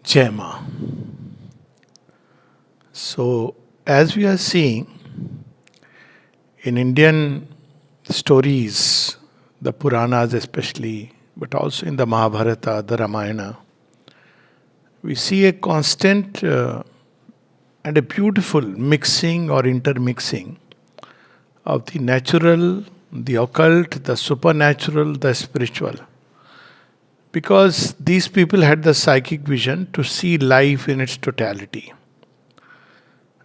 Jai Ma. So, as we are seeing in Indian stories, the Puranas especially, but also in the Mahabharata, the Ramayana, we see a constant and a beautiful mixing or intermixing of the natural, the occult, the supernatural, the spiritual. Because these people had the psychic vision to see life in its totality.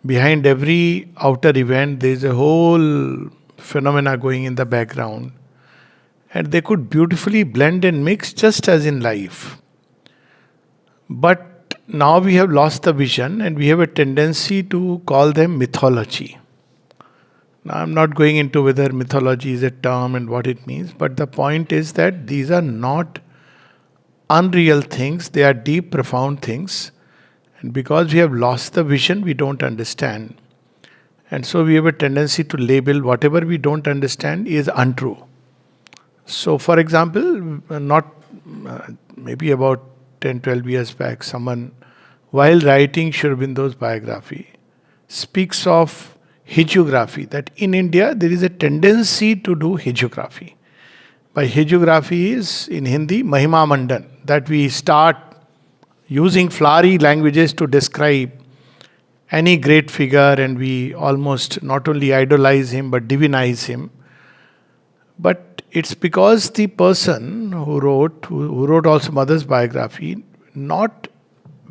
Behind every outer event, there is a whole phenomena going in the background. And they could beautifully blend and mix just as in life. But now we have lost the vision and we have a tendency to call them mythology. Now, I'm not going into whether mythology is a term and what it means, but the point is that these are not unreal things, they are deep, profound things. And because we have lost the vision, we don't understand. And so we have a tendency to label whatever we don't understand is untrue. So, for example, not maybe about 10, 12 years back, someone, while writing Sri Aurobindo's biography, speaks of hagiography, that in India there is a tendency to do hagiography. By hagiography is, in Hindi, Mahima Mandan, that we start using flowery languages to describe any great figure and we almost not only idolize him but divinize him. But it's because the person who wrote also mother's biography, not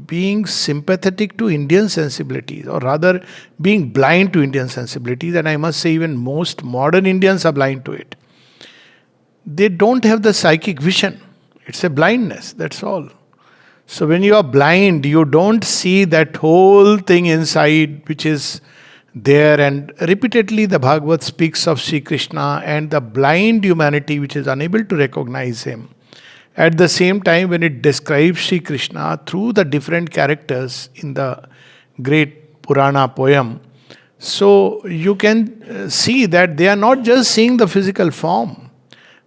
being sympathetic to Indian sensibilities, or rather being blind to Indian sensibilities, and I must say even most modern Indians are blind to it. They don't have the psychic vision. It's a blindness, that's all. So when you are blind, you don't see that whole thing inside which is there. And repeatedly the Bhagavat speaks of Sri Krishna and the blind humanity which is unable to recognize him. At the same time, when it describes Sri Krishna through the different characters in the great Purana poem, so you can see that they are not just seeing the physical form,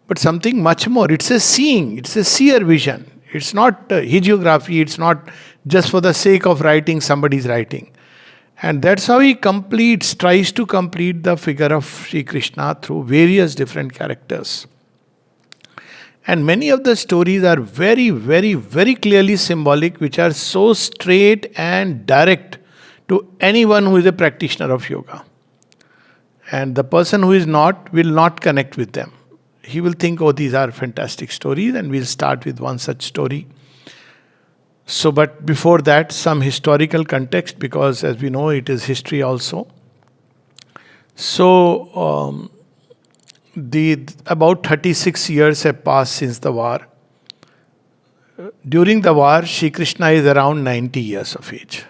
but something much more. It's a seeing, it's a seer vision. It's not hagiography, it's not just for the sake of writing somebody's writing. And that's how he tries to complete the figure of Sri Krishna through various different characters. And many of the stories are very, very, very clearly symbolic, which are so straight and direct to anyone who is a practitioner of yoga. And the person who is not will not connect with them. He will think, oh, these are fantastic stories, and we'll start with one such story. So, but before that, some historical context, because as we know, it is history also. So, about 36 years have passed since the war. During the war, Sri Krishna is around 90 years of age.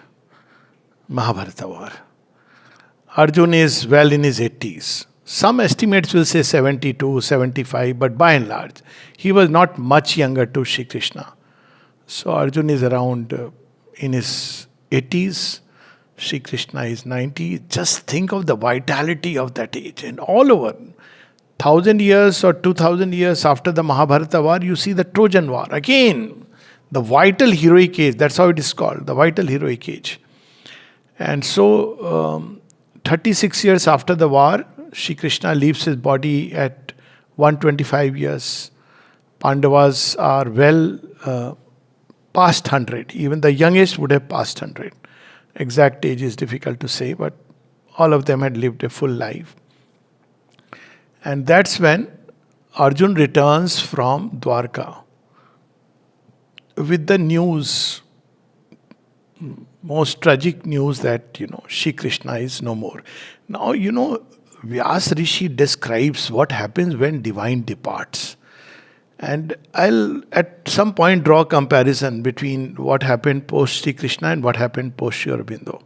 Mahabharata war. Arjun is well in his 80s. Some estimates will say 72, 75, but by and large, he was not much younger to Sri Krishna. So Arjun is around in his 80s, Sri Krishna is 90. Just think of the vitality of that age. And all over, 1000 years or 2000 years after the Mahabharata war, you see the Trojan War. Again, the vital heroic age, that's how it is called, the vital heroic age. And so, 36 years after the war, Sri Krishna leaves his body at 125 years. Pandavas are well past 100. Even the youngest would have passed 100. Exact age is difficult to say, but all of them had lived a full life. And that's when Arjun returns from Dwarka with the news, most tragic news that, Sri Krishna is no more. Now, Vyas Rishi describes what happens when divine departs. And I'll at some point draw a comparison between what happened post Sri Krishna and what happened post Sri Aurobindo.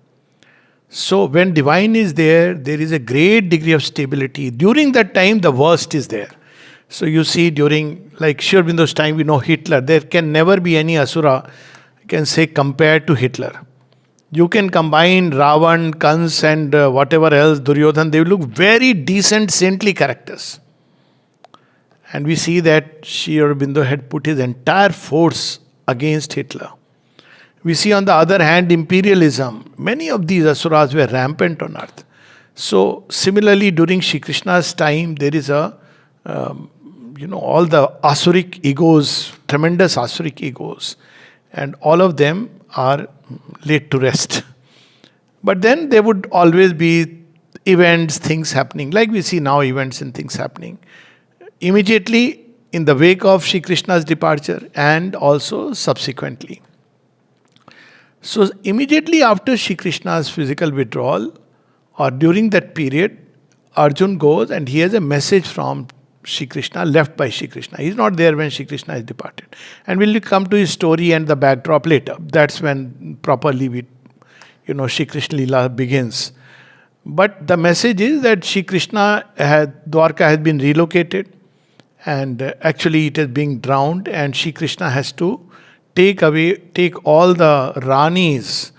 So when divine is there, there is a great degree of stability. During that time, the worst is there. So you see during, like Sri Aurobindo's time, we know Hitler. There can never be any Asura, I can say, compared to Hitler. You can combine Ravan, Kans and whatever else, Duryodhan, they look very decent, saintly characters. And we see that Sri Aurobindo had put his entire force against Hitler. We see on the other hand imperialism. Many of these asuras were rampant on earth. So similarly, during Sri Krishna's time, there is all the asuric egos, tremendous asuric egos, and all of them are laid to rest. But then there would always be events, things happening, like we see now events and things happening. Immediately in the wake of Sri Krishna's departure and also subsequently. So immediately after Sri Krishna's physical withdrawal or during that period, Arjun goes and he has a message from Sri Krishna, left by Sri Krishna. He's not there when Sri Krishna is departed. And we'll come to his story and the backdrop later. That's when properly Sri Krishna Lila begins. But the message is that Sri Krishna, Dwarka has been relocated and actually it is being drowned, and Sri Krishna has to take all the Ranis,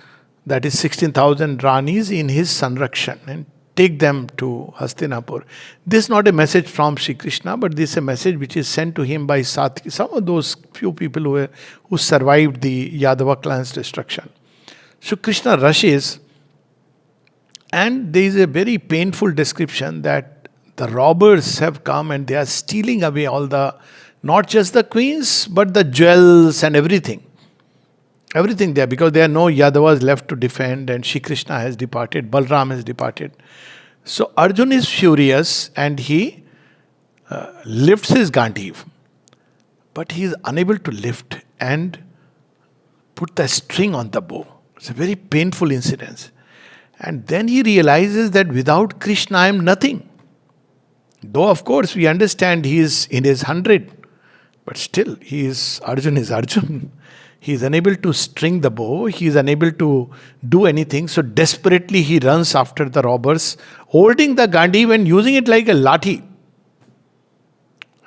that is 16,000 Ranis in his Sanrakshan, and take them to Hastinapur. This is not a message from Sri Krishna, but this is a message which is sent to him by Satyaki, some of those few people who survived the Yadava clan's destruction. So Krishna rushes, and there is a very painful description that the robbers have come and they are stealing away all not just the queens, but the jewels and everything. Everything there, because there are no Yadavas left to defend, and Sri Krishna has departed, Balram has departed. So Arjun is furious and he lifts his Gandiv, but he is unable to lift and put the string on the bow. It's a very painful incident. And then he realizes that without Krishna I am nothing. Though of course we understand he is in his 100, but still Arjun is Arjun. He is unable to string the bow. He is unable to do anything. So desperately he runs after the robbers, holding the Gandiv and using it like a lathi.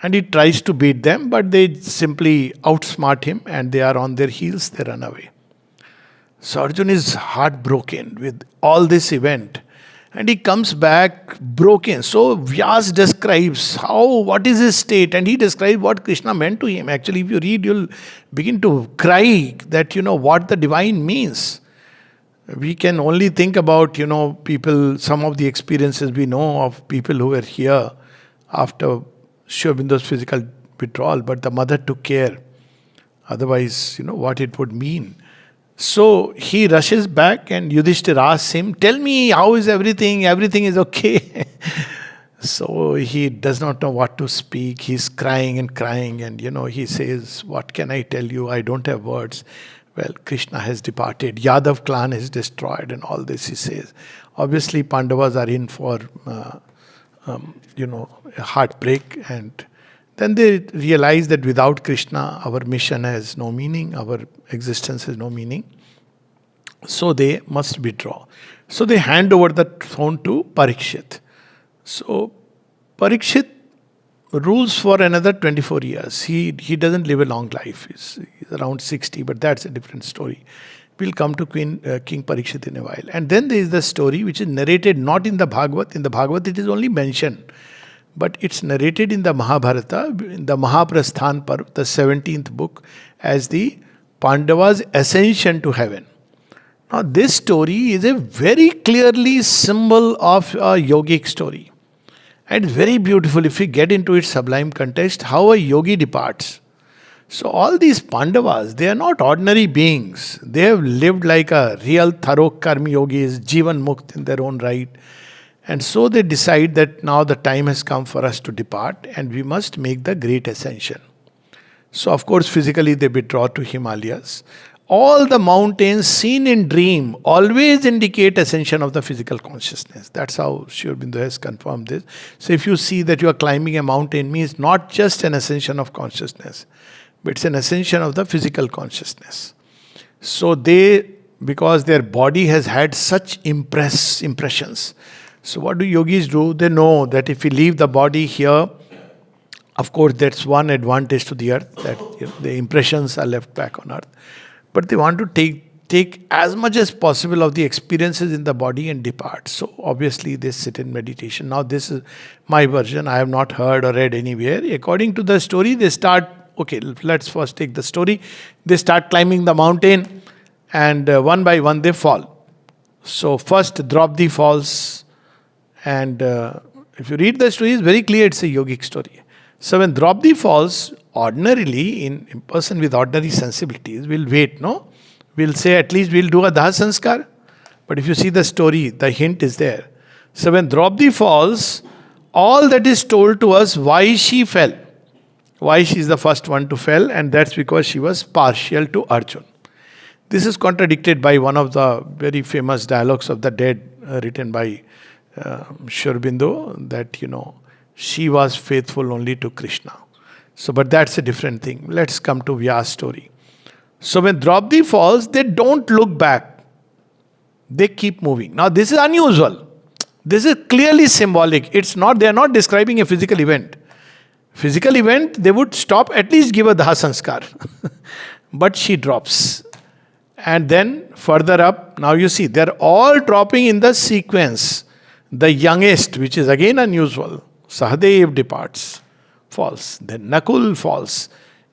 And he tries to beat them, but they simply outsmart him and they are on their heels, they run away. So Arjun is heartbroken with all this event. And he comes back broken. So Vyas describes what is his state, and he describes what Krishna meant to him. Actually, if you read, you'll begin to cry that what the divine means. We can only think about people, some of the experiences we know of people who were here after Sri Aurobindo's physical withdrawal, but the mother took care. Otherwise, what it would mean. So he rushes back and Yudhishthira asks him, tell me, how is everything? Everything is okay. So he does not know what to speak. He's crying and he says, what can I tell you? I don't have words. Well, Krishna has departed. Yadav clan is destroyed and all this he says. Obviously Pandavas are in for, a heartbreak, and then they realize that without Krishna, our mission has no meaning, our existence has no meaning. So they must withdraw. So they hand over the throne to Parikhit. So Parikhit rules for another 24 years. He doesn't live a long life. He's around 60, but that's a different story. We'll come to King Parikhit in a while. And then there is the story which is narrated not in the Bhagavat. In the Bhagavat it is only mentioned. But it's narrated in the Mahabharata, in the Mahaprasthan Parv, the 17th book, as the Pandavas' ascension to heaven. Now this story is a very clearly symbol of a yogic story. And it's very beautiful if we get into its sublime context, how a yogi departs. So all these Pandavas, they are not ordinary beings. They have lived like a real thorough karma yogis, Jivan Mukt in their own right. And so they decide that now the time has come for us to depart and we must make the great ascension. So of course physically they withdraw to Himalayas. All the mountains seen in dream always indicate ascension of the physical consciousness. That's how Sri Aurobindo has confirmed this. So if you see that you are climbing a mountain, means not just an ascension of consciousness, but it's an ascension of the physical consciousness. So because their body has had such impressions, so what do yogis do? They know that if we leave the body here, of course that's one advantage to the earth, that the impressions are left back on earth. But they want to take as much as possible of the experiences in the body and depart. So obviously they sit in meditation. Now this is my version. I have not heard or read anywhere. According to the story, they start, okay, let's first take the story. They start climbing the mountain and one by one they fall. So first Draupadi falls, and if you read the story, it's very clear it's a yogic story. So when Draupadi falls, ordinarily, in a person with ordinary sensibilities, will wait, no? We'll say at least we'll do a Daha Sanskar. But if you see the story, the hint is there. So when Draupadi falls, all that is told to us why she fell. Why she is the first one to fall, and that's because she was partial to Arjun. This is contradicted by one of the very famous dialogues of the dead written by Sri Aurobindo, that, she was faithful only to Krishna. So, but that's a different thing. Let's come to Vyas story. So when Draupadi falls, they don't look back. They keep moving. Now this is unusual. This is clearly symbolic. They are not describing a physical event. Physical event, they would stop, at least give a Daha Sanskar. But she drops. And then further up, now you see, they're all dropping in the sequence. The youngest, which is again unusual, Sahadev departs, falls. Then Nakul falls.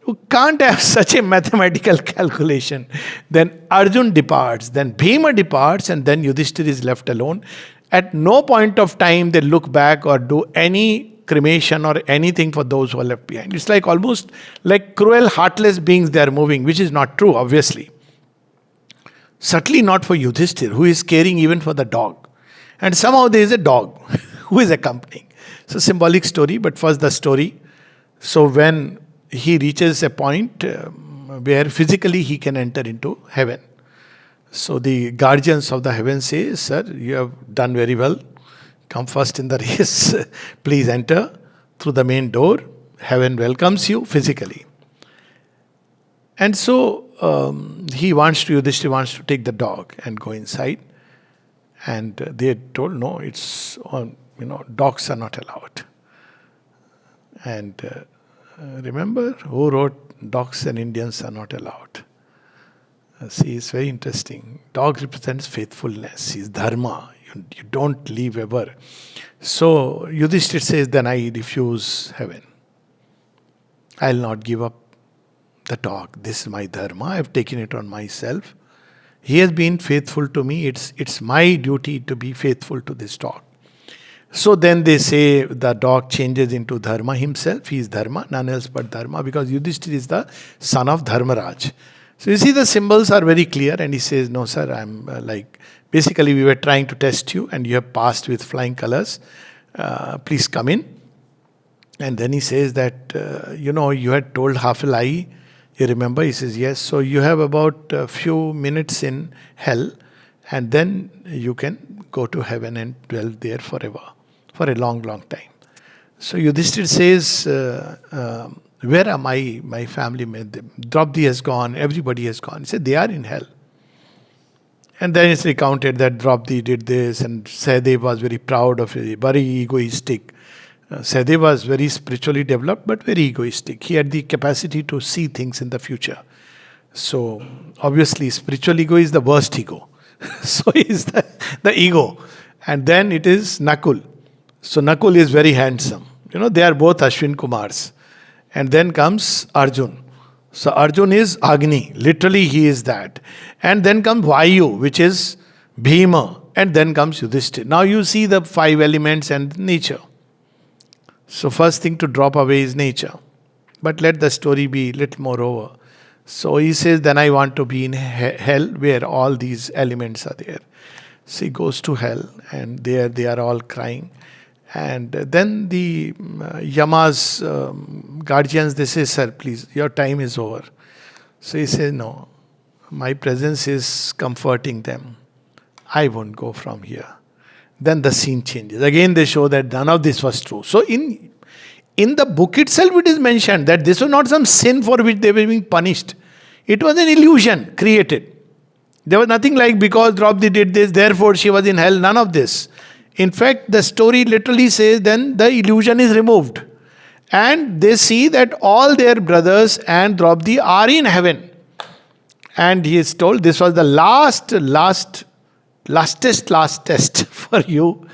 You can't have such a mathematical calculation. Then Arjun departs, then Bhima departs, and then Yudhishthira is left alone. At no point of time they look back or do any cremation or anything for those who are left behind. It's like almost like cruel, heartless beings they are moving, which is not true, obviously. Certainly not for Yudhishthira, who is caring even for the dog. And somehow there is a dog who is accompanying. So symbolic story, but first the story. So when he reaches a point where physically he can enter into heaven. So the guardians of the heaven say, "Sir, you have done very well. Come first in the race. Please enter through the main door. Heaven welcomes you physically." And so Yudhishthira wants to take the dog and go inside. And they had told, no, it's on, dogs are not allowed. And remember who wrote dogs and Indians are not allowed? See, it's very interesting. Dog represents faithfulness, is dharma. You don't leave ever. So Yudhishthira says, then I refuse heaven. I'll not give up the dog. This is my dharma. I've taken it on myself. He has been faithful to me. It's my duty to be faithful to this dog. So then they say the dog changes into Dharma himself. He is Dharma, none else but Dharma, because Yudhishthira is the son of Dharmaraj. So you see the symbols are very clear, and he says, no sir, I'm basically we were trying to test you and you have passed with flying colors. Please come in. And then he says that, you had told half a lie. You remember? He says, yes. So you have about a few minutes in hell, and then you can go to heaven and dwell there forever, for a long, long time. So Yudhishthira says, where are my family? Draupadi has gone, everybody has gone. He said, they are in hell. And then it's recounted that Draupadi did this, and Sahadev was very proud of it, very egoistic. Sahadev was very spiritually developed, but very egoistic. He had the capacity to see things in the future. So, obviously, spiritual ego is the worst ego. So, is the ego. And then it is Nakul. So, Nakul is very handsome. They are both Ashwin Kumars. And then comes Arjun. So, Arjun is Agni. Literally, he is that. And then comes Vayu, which is Bhima. And then comes Yudhishthira. Now, you see the 5 elements and nature. So first thing to drop away is nature. But let the story be a little more over. So he says, then I want to be in hell where all these elements are there. So he goes to hell, and there they are all crying. And then the Yama's guardians, they say, sir, please, your time is over. So he says, no, my presence is comforting them. I won't go from here. Then the scene changes. Again, they show that none of this was true. So in the book itself, it is mentioned that this was not some sin for which they were being punished. It was an illusion created. There was nothing like because Draupadi did this, therefore she was in hell. None of this. In fact, the story literally says then the illusion is removed. And they see that all their brothers and Draupadi are in heaven. And he is told this was the last test for you.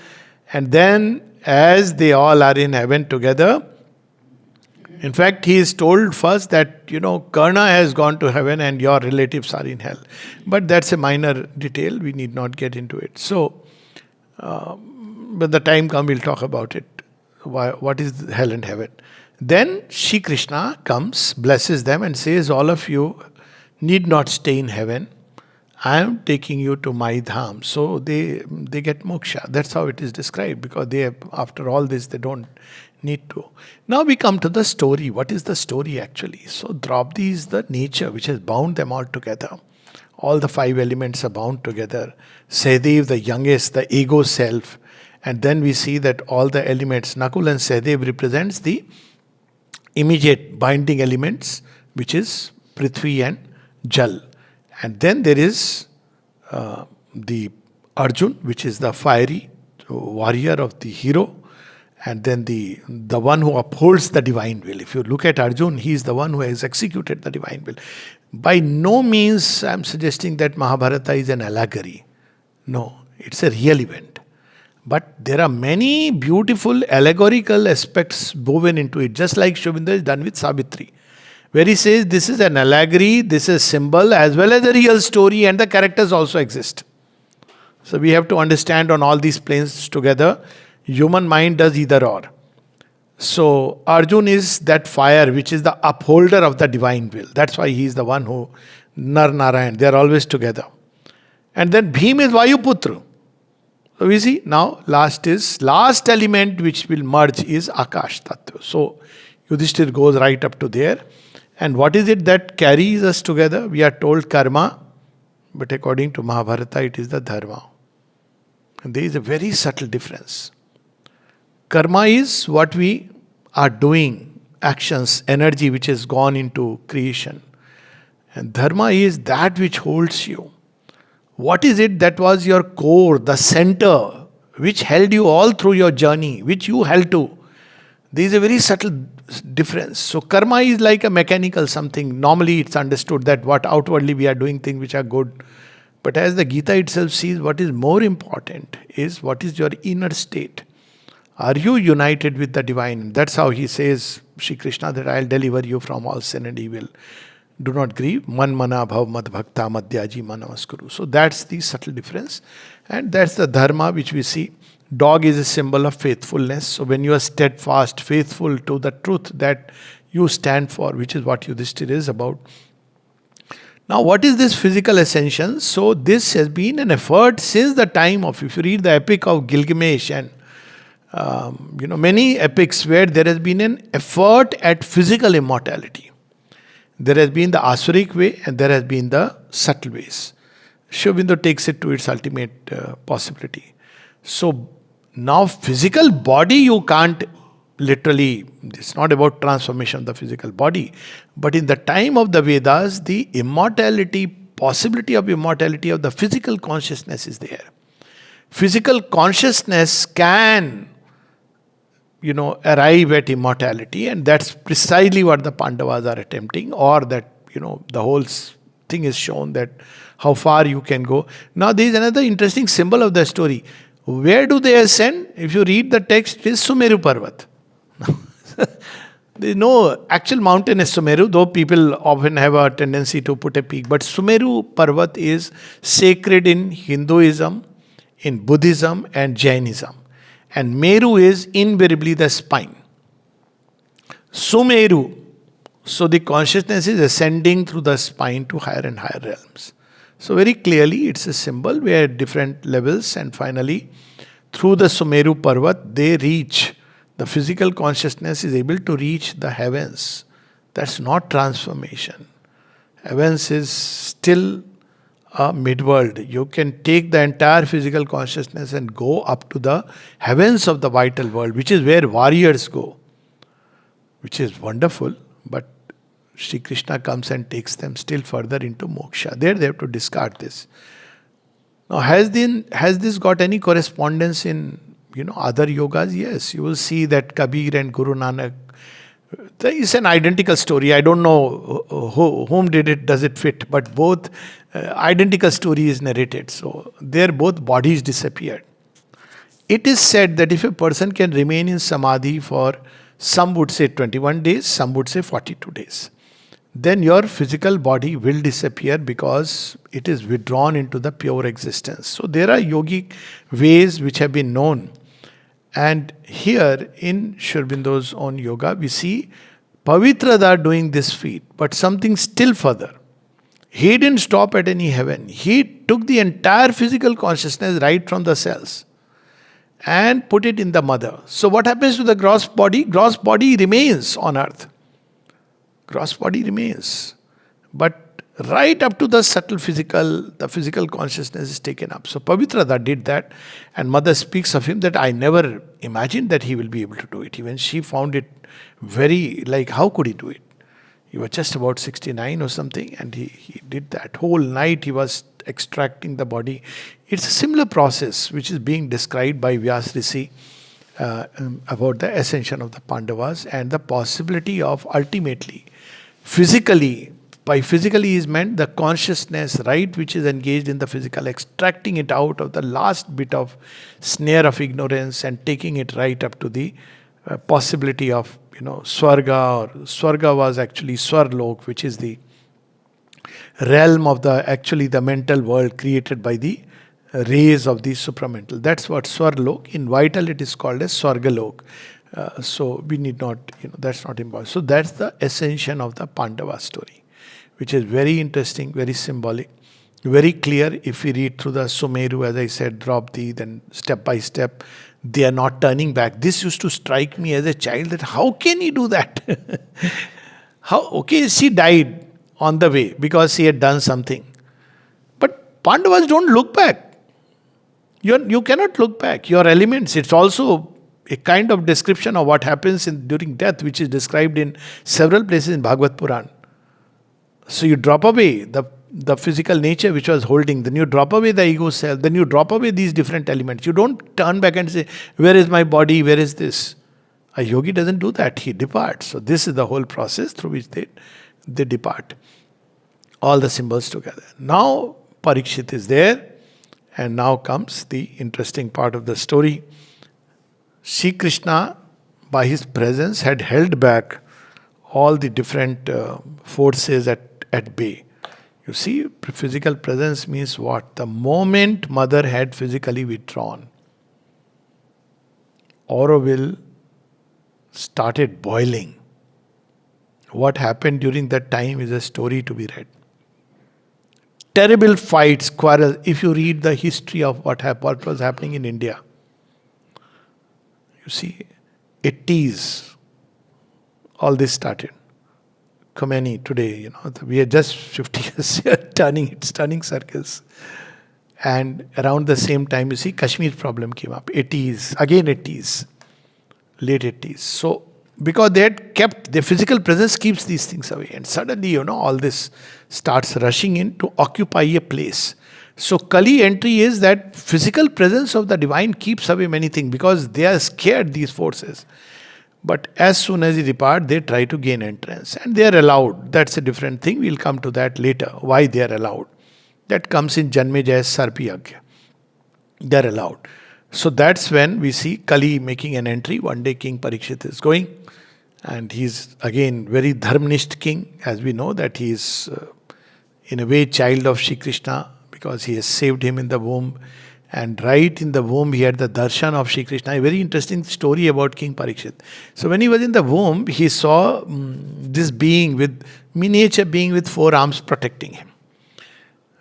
And then as they all are in heaven together, In fact, he is told first that, Karna has gone to heaven and your relatives are in hell. But that's a minor detail. We need not get into it. So, when the time comes, we'll talk about it. What is hell and heaven? Then Sri Krishna comes, blesses them and says, all of you need not stay in heaven. I am taking you to my dham. So they get moksha. That's how it is described, because after all this, they don't need to. Now we come to the story. What is the story actually? So Draupadi is the nature which has bound them all together. All the 5 elements are bound together. Sahadev, the youngest, the ego self. And then we see that all the elements, Nakul and Sahadev represents the immediate binding elements, which is Prithvi and Jal. And then there is the Arjun, which is the fiery warrior of the hero. And then the one who upholds the divine will. If you look at Arjun, he is the one who has executed the divine will. By no means I am suggesting that Mahabharata is an allegory. No, it's a real event. But there are many beautiful allegorical aspects woven into it, just like Shobinda is done with Savitri, where he says this is an allegory, this is symbol, as well as a real story, and the characters also exist. So we have to understand on all these planes together. Human mind does either or. So Arjun is that fire which is the upholder of the divine will. That's why he is the one who, Nar Narayan, they are always together. And then Bhim is Vayuputra. So we see now last element which will merge is Akash Tattva. So Yudhishthir goes right up to there. And what is it that carries us together? We are told karma, but according to Mahabharata it is the dharma. And there is a very subtle difference. Karma is what we are doing, actions, energy which has gone into creation. And dharma is that which holds you. What is it that was your core, the center, which held you all through your journey, which you held to? There is a very subtle difference. So karma is like a mechanical something. Normally it's understood that what outwardly we are doing things which are good. But as the Gita itself sees, what is more important is what is your inner state. Are you united with the divine? That's how he says, Sri Krishna, that I'll deliver you from all sin and evil. Do not grieve. Man mana bhav mad bhakta madhyaji manamaskuru. So that's the subtle difference. And that's the dharma which we see. Dog is a symbol of faithfulness. So when you are steadfast, faithful to the truth that you stand for, which is what Yudhishthira is about. Now what is this physical ascension? So this has been an effort since the time of, if you read the epic of Gilgamesh and many epics where there has been an effort at physical immortality. There has been the Asuric way and there has been the subtle ways. Shobinda takes it to its ultimate possibility. So now physical body you can't literally, it's not about transformation of the physical body. But in the time of the Vedas, the immortality, possibility of immortality of the physical consciousness is there. Physical consciousness can arrive at immortality, and that's precisely what the Pandavas are attempting, or that, the whole thing is shown that how far you can go. Now there is another interesting symbol of the story. Where do they ascend? If you read the text, it is Sumeru Parvat. There is no actual mountain is Sumeru, though people often have a tendency to put a peak. But Sumeru Parvat is sacred in Hinduism, in Buddhism and Jainism. And Meru is invariably the spine. Sumeru. So the consciousness is ascending through the spine to higher and higher realms. So very clearly it's a symbol where different levels, and finally through the Sumeru Parvat they reach, the physical consciousness is able to reach the heavens. That's not transformation. Heavens is still a mid-world. You can take the entire physical consciousness and go up to the heavens of the vital world, which is where warriors go, which is wonderful. But Sri Krishna comes and takes them still further into moksha. There they have to discard this. Now has this got any correspondence in other yogas? Yes, you will see that Kabir and Guru Nanak, there is an identical story. I don't know whom does it fit, but both identical story is narrated. So their both bodies disappeared. It is said that if a person can remain in samadhi for Some would say 21 days, some would say 42 days. Then your physical body will disappear because it is withdrawn into the pure existence. So there are yogic ways which have been known. And here in Sri Aurobindo's own yoga, we see Pavitrada doing this feat, but something still further. He didn't stop at any heaven. He took the entire physical consciousness right from the cells and put it in the mother. So what happens to the gross body? Gross body remains on earth. Gross body remains. But right up to the subtle physical, the physical consciousness is taken up. So Pavitrada did that, and mother speaks of him that I never imagined that he will be able to do it. Even she found it very, like, how could he do it? He was just about 69 or something, and he did that. Whole night he was extracting the body. It's a similar process which is being described by Vyas Rishi about the ascension of the Pandavas and the possibility of ultimately, physically, by physically is meant the consciousness, right, which is engaged in the physical, extracting it out of the last bit of snare of ignorance and taking it right up to the possibility of, Swarga, or Swarga was actually Swarlok, which is the realm of the mental world created by the rays of the supramental. That's what Swarlok. In vital it is called as Swargalok. So we need not, that's not important. So that's the ascension of the Pandava story, which is very interesting, very symbolic, very clear. If we read through the Sumeru, as I said, Draupadi, then step by step, they are not turning back. This used to strike me as a child, that how can he do that? Okay, she died on the way because she had done something. But Pandavas don't look back. You cannot look back. Your elements, it's also a kind of description of what happens during death, which is described in several places in Bhagavat Purana. So you drop away the physical nature which was holding, then you drop away the ego self, then you drop away these different elements. You don't turn back and say, where is my body, where is this? A yogi doesn't do that, he departs. So this is the whole process through which they depart. All the symbols together. Now Parikhit is there, and now comes the interesting part of the story. Sri Krishna, by his presence, had held back all the different forces at bay. You see, physical presence means what? The moment mother had physically withdrawn, Auroville started boiling. What happened during that time is a story to be read. Terrible fights, quarrels. If you read the history of what was happening in India, you see, 80s, all this started. Khomeini today, we are just 50 years here, turning circles. And around the same time, you see, Kashmir problem came up. 80s, again 80s, late 80s. So, because they had kept, their physical presence keeps these things away. And suddenly, all this starts rushing in to occupy a place. So, Kali entry is that physical presence of the divine keeps away many things because they are scared, these forces. But as soon as they depart, they try to gain entrance. And they are allowed. That's a different thing. We'll come to that later. Why they are allowed. That comes in Janmejaya Sarpiyagya. They are allowed. So that's when we see Kali making an entry. One day King Parikhit is going. And he's again very dharmnisht king. As we know that he is in a way child of Sri Krishna because he has saved him in the womb. And right in the womb, he had the darshan of Sri Krishna. A very interesting story about King Parikhit. So when he was in the womb, he saw this miniature being with 4 arms protecting him.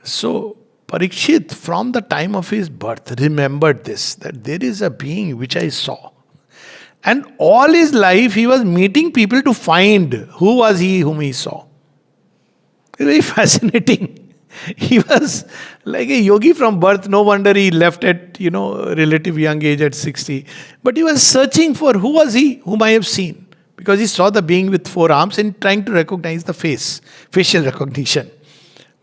So Parikshit, from the time of his birth, remembered this, that there is a being which I saw. And all his life, he was meeting people to find who was he whom he saw. Very fascinating. He was like a yogi from birth. No wonder he left at, relative young age at 60. But he was searching for who was he whom I have seen. Because he saw the being with 4 arms and trying to recognize the face, facial recognition.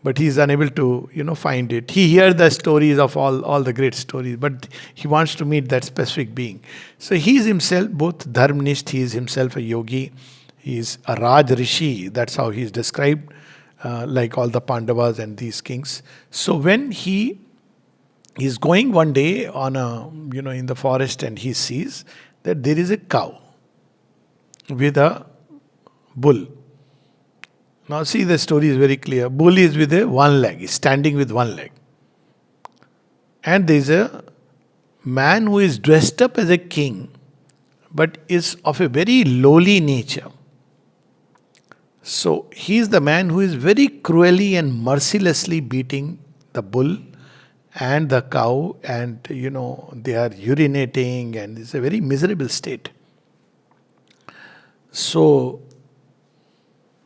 But he is unable to, find it. He hears the stories of all the great stories, but he wants to meet that specific being. So he is himself both dharmnist, he is himself a yogi, he is a Raj Rishi, that's how he is described. Like all the Pandavas and these kings. So when he is going one day on in the forest and he sees that there is a cow. with a bull. Now see, the story is very clear. Bull is with a one leg, he's standing with one leg. And there is a man who is dressed up as a king, but is of a very lowly nature. So he is the man who is very cruelly and mercilessly beating the bull and the cow, and they are urinating, and it's a very miserable state. So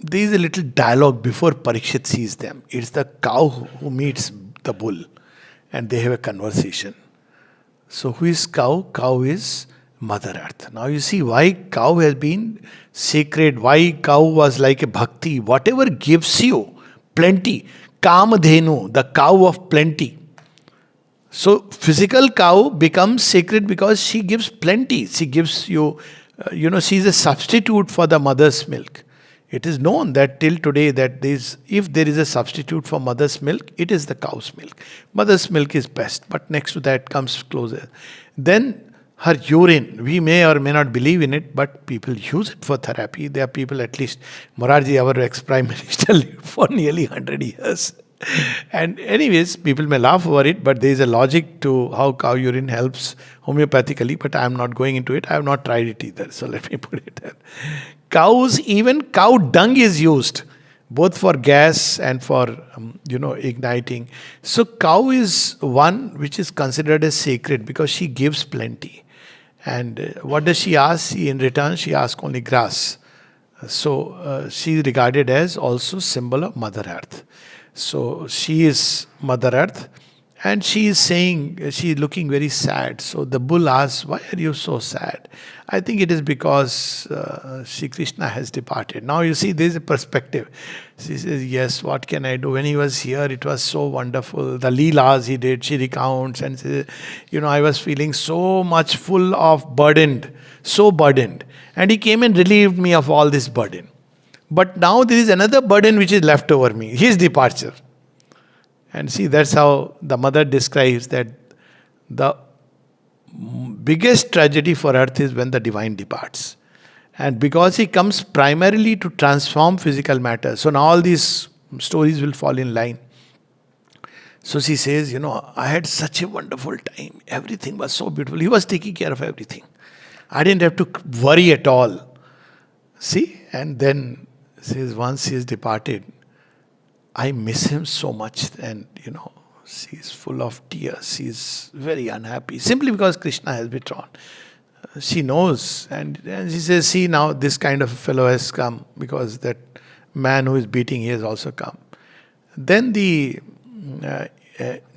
there is a little dialogue before Parikhit sees them. It's the cow who meets the bull, and they have a conversation. So who is cow? Cow is Mother Earth. Now you see why cow has been sacred, why cow was like a bhakti. Whatever gives you plenty, Kamadhenu, the cow of plenty. So physical cow becomes sacred because she gives plenty. She gives you, she is a substitute for the mother's milk. It is known that till today that if there is a substitute for mother's milk, it is the cow's milk. Mother's milk is best, but next to that comes closer. Then her urine, we may or may not believe in it, but people use it for therapy. There are people, at least Morarji, our ex-prime minister, lived for nearly 100 years. And anyways, people may laugh over it, but there is a logic to how cow urine helps homeopathically, but I am not going into it. I have not tried it either, so let me put it there. Cows, even cow dung is used, both for gas and for, igniting. So cow is one which is considered as sacred because she gives plenty. And what does she ask? In return, she asks only grass. So she is regarded as also symbol of Mother Earth. So she is Mother Earth, and she is saying, she is looking very sad. So the bull asks, why are you so sad? I think it is because Sri Krishna has departed. Now you see, there is a perspective. She says, yes, what can I do? When he was here, it was so wonderful. The leelas he did, she recounts and says, I was feeling so much full of burdened, so burdened. And he came and relieved me of all this burden. But now there is another burden which is left over me, his departure. And see, that's how the mother describes that the biggest tragedy for earth is when the divine departs. And because he comes primarily to transform physical matter, so now all these stories will fall in line. So she says, I had such a wonderful time. Everything was so beautiful. He was taking care of everything. I didn't have to worry at all. See, and then says, once he is departed, I miss him so much. And, she is full of tears. She is very unhappy simply because Krishna has withdrawn. She knows. And she says, see, now this kind of fellow has come because that man who is beating, he has also come. Then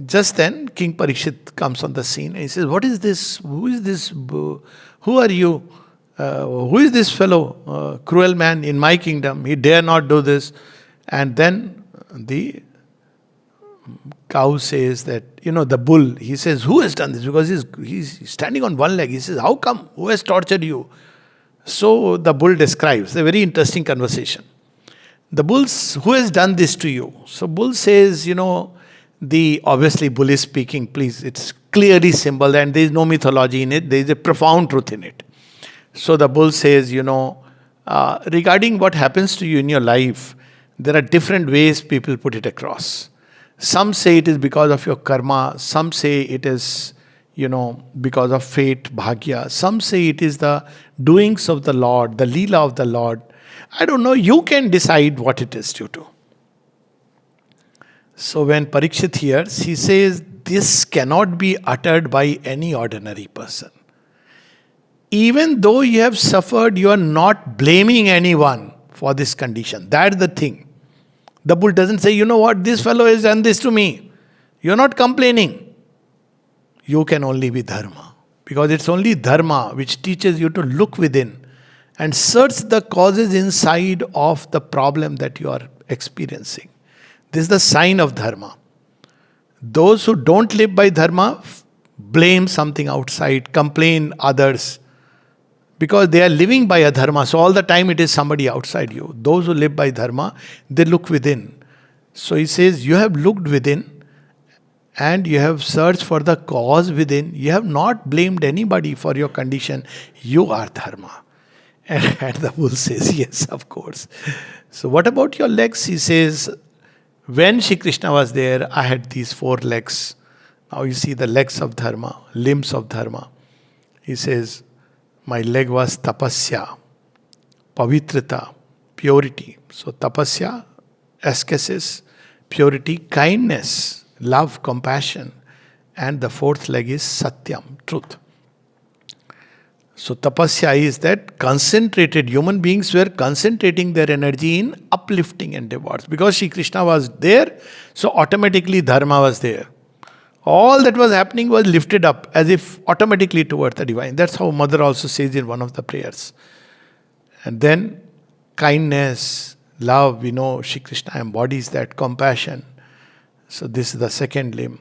just then, King Parikhit comes on the scene and he says, what is this? Who is this? Who are you? Who is this fellow, cruel man in my kingdom? He dare not do this. And then the cow says that, the bull, he says, who has done this? Because he's standing on one leg. He says, how come? Who has tortured you? So the bull describes a very interesting conversation. The bull, who has done this to you? So bull says, obviously bull is speaking, please, it's clearly symbol and there is no mythology in it. There is a profound truth in it. So the bull says, regarding what happens to you in your life, there are different ways people put it across. Some say it is because of your karma. Some say it is, because of fate, bhagya. Some say it is the doings of the Lord, the leela of the Lord. I don't know. You can decide what it is due to. So when Parikhit hears, he says, this cannot be uttered by any ordinary person. Even though you have suffered, you are not blaming anyone for this condition. That's the thing. The bull doesn't say, this fellow has done this to me. You're not complaining. You can only be dharma. Because it's only dharma which teaches you to look within and search the causes inside of the problem that you are experiencing. This is the sign of dharma. Those who don't live by dharma blame something outside, complain others, because they are living by a dharma. So all the time it is somebody outside you. Those who live by dharma, they look within. So he says, you have looked within and you have searched for the cause within. You have not blamed anybody for your condition. You are dharma. And the bull says, yes, of course. So what about your legs? He says, when Sri Krishna was there, I had these 4 legs. Now you see the legs of dharma, limbs of dharma. He says, my leg was tapasya, pavitrata, purity. So tapasya, ascesis, purity, kindness, love, compassion. And the 4th leg is satyam, truth. So tapasya is that concentrated, human beings were concentrating their energy in uplifting endeavors. Because Sri Krishna was there, so automatically dharma was there. All that was happening was lifted up as if automatically towards the divine. That's how Mother also says in one of the prayers. And then kindness, love, we know Sri Krishna embodies that, compassion. So this is the 2nd limb.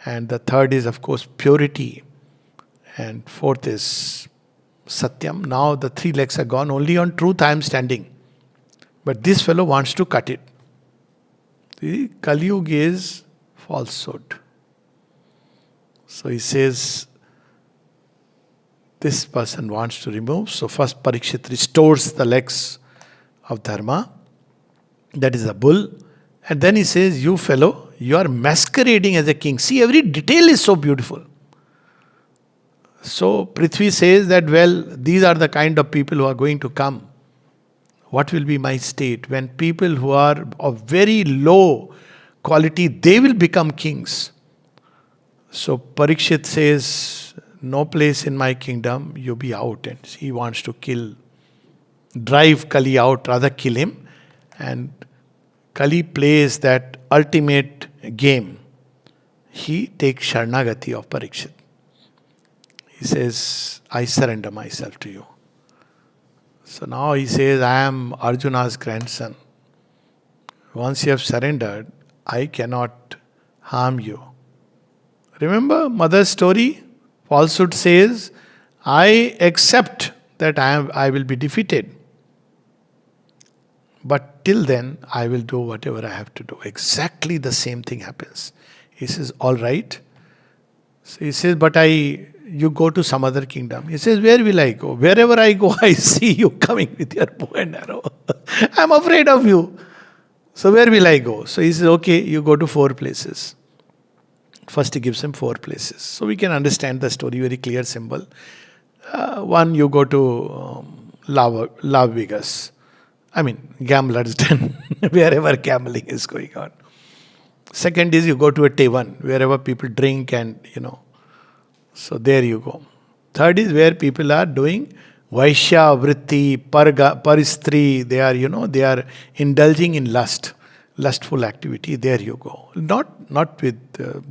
And the 3rd is, of course, purity. And 4th is Satyam. Now the 3 legs are gone. Only on truth I am standing. But this fellow wants to cut it. The Kaliyuga is falsehood. So he says, this person wants to remove. So first Parikhit restores the legs of dharma. That is a bull. And then he says, you fellow, you are masquerading as a king. See, every detail is so beautiful. So Prithvi says that, well, these are the kind of people who are going to come. What will be my state? When people who are of very low quality, they will become kings. So Parikshit says, no place in my kingdom, you be out. And he wants to drive Kali out, rather kill him. And Kali plays that ultimate game. He takes Sharnagati of Parikshit. He says, I surrender myself to you. So now he says, I am Arjuna's grandson. Once you have surrendered, I cannot harm you. Remember mother's story? Falsehood says, I accept that I will be defeated. But till then, I will do whatever I have to do. Exactly the same thing happens. He says, all right. So he says, but you go to some other kingdom. He says, where will I go? Wherever I go, I see you coming with your bow and arrow. I'm afraid of you. So where will I go? So he says, okay, you go to 4 places. First he gives him 4 places. So we can understand the story, very clear symbol. One, you go to Las Vegas. I mean, gamblers' den, wherever gambling is going on. Second is you go to a tavan, wherever people drink and, So there you go. Third is where people are doing Vaishya, Vritti, Paristri. They are indulging in lustful activity. There you go. Not with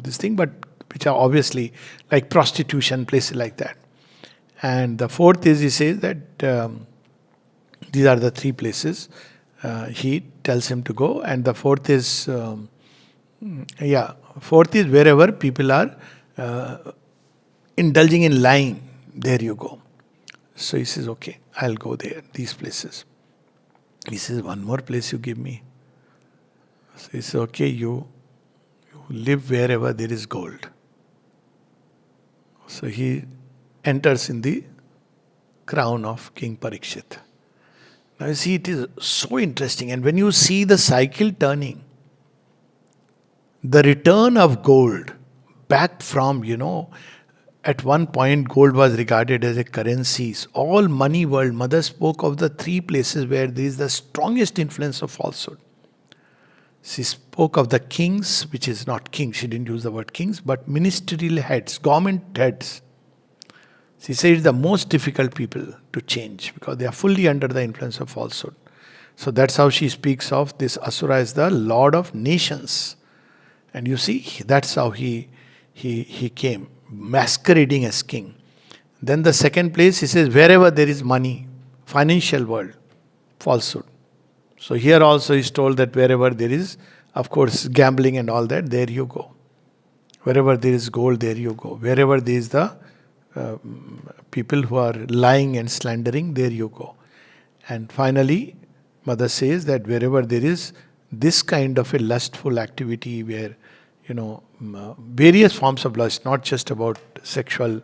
this thing, but which are obviously like prostitution, places like that. And the 4th is, he says that these are the 3 places he tells him to go. And the 4th is, 4th is wherever people are indulging in lying. There you go. So he says, okay, I'll go there, these places. He says, one more place you give me. So he says, okay, you live wherever there is gold. So he enters in the crown of King Parikshit. Now you see, it is so interesting. And when you see the cycle turning, the return of gold back from, at one point gold was regarded as a currency. All money world, Mother spoke of the 3 places where there is the strongest influence of falsehood. She spoke of the kings, which is not kings, she didn't use the word kings, but ministerial heads, government heads. She said it's the most difficult people to change because they are fully under the influence of falsehood. So that's how she speaks of this Asura as the Lord of Nations. And you see, that's how he came, masquerading as king. Then the second place, he says, wherever there is money, financial world, falsehood. So here also is told that wherever there is, of course, gambling and all that, there you go. Wherever there is gold, there you go. Wherever there is the people who are lying and slandering, there you go. And finally, Mother says that wherever there is this kind of a lustful activity where, various forms of lust, not just about sexual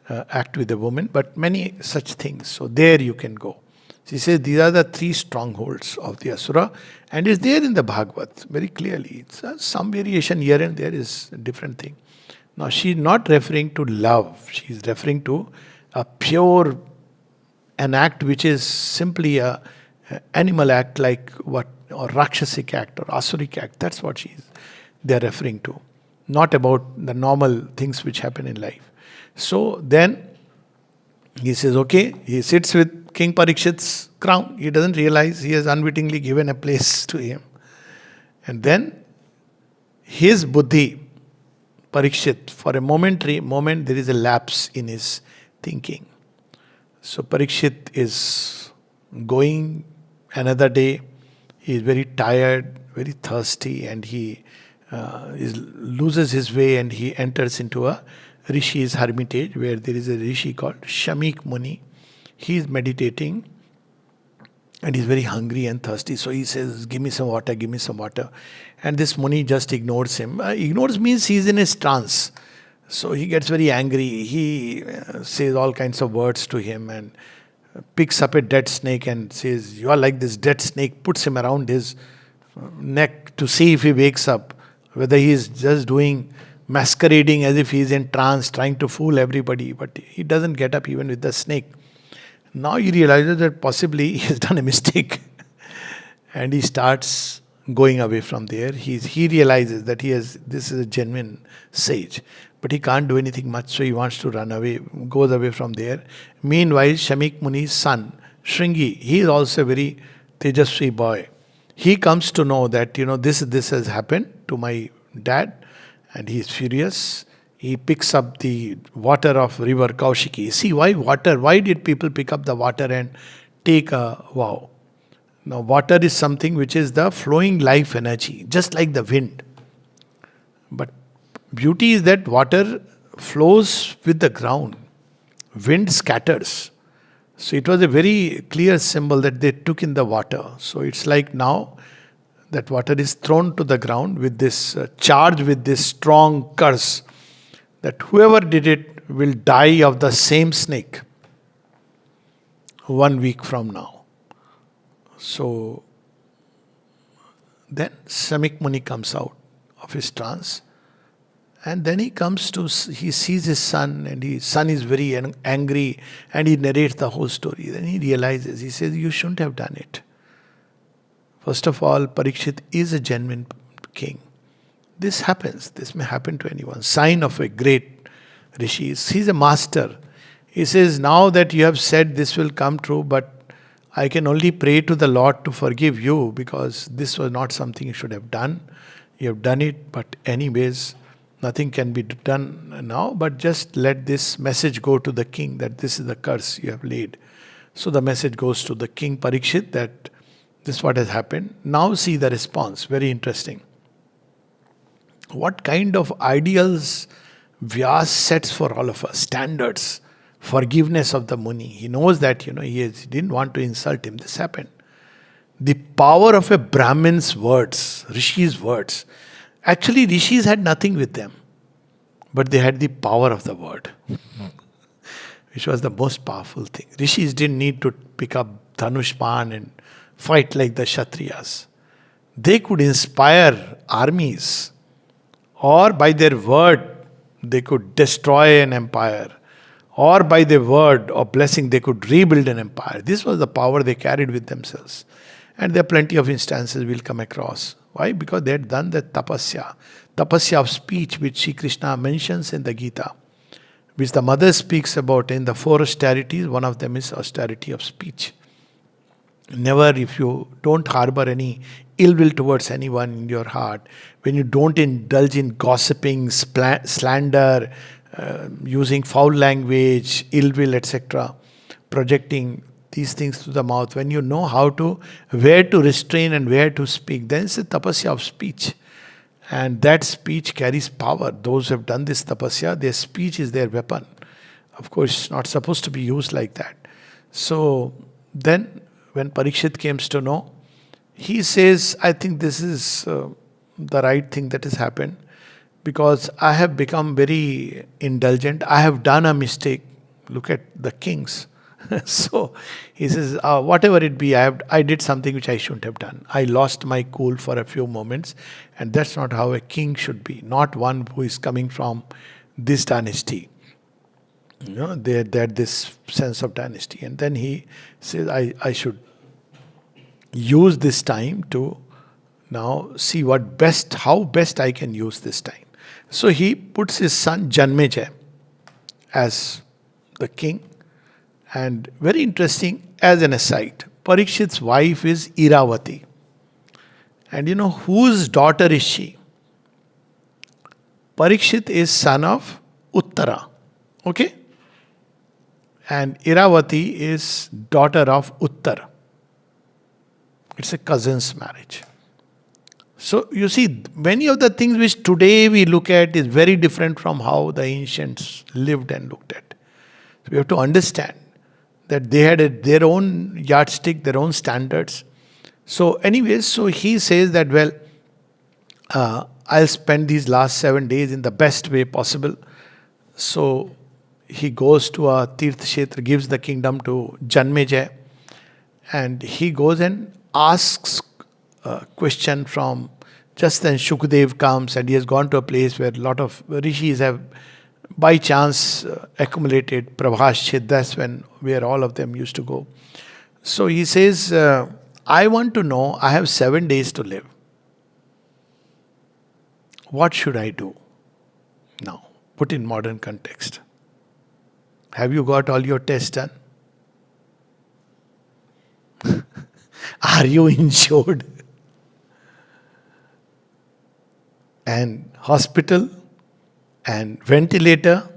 act with a woman, but many such things. So there you can go. She says these are the three strongholds of the Asura, and it's there in the Bhagavat very clearly. It's some variation here and there is a different thing. Now she's not referring to love, she's referring to a pure, an act which is simply a animal act like what, or Rakshasic act or Asuric act. That's what they're referring to. Not about the normal things which happen in life. So then he says, okay, he sits with King Parikshit's crown. He doesn't realize he has unwittingly given a place to him. And then his buddhi, Parikshit, for a momentary moment, there is a lapse in his thinking. So Parikshit is going another day. He is very tired, very thirsty, and he loses his way, and he enters into a Rishi's hermitage where there is a Rishi called Shamik Muni. He is meditating and he's very hungry and thirsty. So he says, give me some water, give me some water. And this Muni just ignores him. Ignores means he's in his trance. So he gets very angry. He says all kinds of words to him and picks up a dead snake and says, you are like this dead snake, puts him around his neck to see if he wakes up. Whether he is just masquerading as if he is in trance, trying to fool everybody, but he doesn't get up even with the snake. Now he realizes that possibly he has done a mistake. And he starts going away from there. He realizes that this is a genuine sage. But he can't do anything much, so he wants to run away, goes away from there. Meanwhile, Shamik Muni's son, Shringi, he is also a very Tejasvi boy. He comes to know that, this has happened to my dad, and he is furious. He picks up the water of river Kaushiki. See, why water? Why did people pick up the water and take a vow? Now, water is something which is the flowing life energy, just like the wind. But beauty is that water flows with the ground. Wind scatters. So it was a very clear symbol that they took in the water. So it's like now that water is thrown to the ground with this charge, with this strong curse that whoever did it will die of the same snake 1 week from now. So then Samik Muni comes out of his trance, and then he sees his son, and his son is very angry, and he narrates the whole story. Then he realizes, he says, you shouldn't have done it. First of all, Parikshit is a genuine king. This happens. This may happen to anyone. Sign of a great rishi. He's a master. He says, now that you have said this will come true, but I can only pray to the Lord to forgive you, because this was not something you should have done. You have done it, but anyways, nothing can be done now, but just let this message go to the king that this is the curse you have laid. So the message goes to the king Parikshit that this is what has happened. Now see the response. Very interesting. What kind of ideals Vyas sets for all of us? Standards. Forgiveness of the Muni. He knows that, he didn't want to insult him. This happened. The power of a Brahmin's words, Rishi's words. Actually, Rishis had nothing with them, but they had the power of the word, which was the most powerful thing. Rishis didn't need to pick up Dhanushpan and fight like the Kshatriyas. They could inspire armies, or by their word, they could destroy an empire, or by their word of blessing, they could rebuild an empire. This was the power they carried with themselves. And there are plenty of instances we'll come across. Why? Because they had done the tapasya of speech, which Sri Krishna mentions in the Gita, which the mother speaks about in the 4 austerities. One of them is austerity of speech. Never, if you don't harbor any ill will towards anyone in your heart, when you don't indulge in gossiping, slander, using foul language, ill will, etc., projecting these things to the mouth, when you know where to restrain and where to speak, then it's a tapasya of speech. And that speech carries power. Those who have done this tapasya, their speech is their weapon. Of course, it's not supposed to be used like that. So then, when Parikshit comes to know, he says, I think this is the right thing that has happened, because I have become very indulgent. I have done a mistake. Look at the kings. So he says, whatever it be, I did something which I shouldn't have done. I lost my cool for a few moments, and that's not how a king should be. Not one who is coming from this dynasty. They had this sense of dynasty. And then he says, I should use this time to now see how best I can use this time. So he puts his son Janmejay as the king. And very interesting, as an aside, Parikshit's wife is Iravati. And you know whose daughter is she? Parikshit is son of Uttara. Okay? And Iravati is daughter of Uttar. It's a cousin's marriage. So you see, many of the things which today we look at is very different from how the ancients lived and looked at. So we have to understand that they had their own yardstick, their own standards. So anyways, so he says that, well, I'll spend these last 7 days in the best way possible. So he goes to a Tirth Kshetra, gives the kingdom to Janmejay, and he goes and asks a question from, just then Shukdev comes, and he has gone to a place where a lot of rishis have by chance accumulated Prabhashchit. That's where all of them used to go. So he says, I want to know, I have 7 days to live. What should I do? Now, put in modern context. Have you got all your tests done? Are you insured? And hospital and ventilator.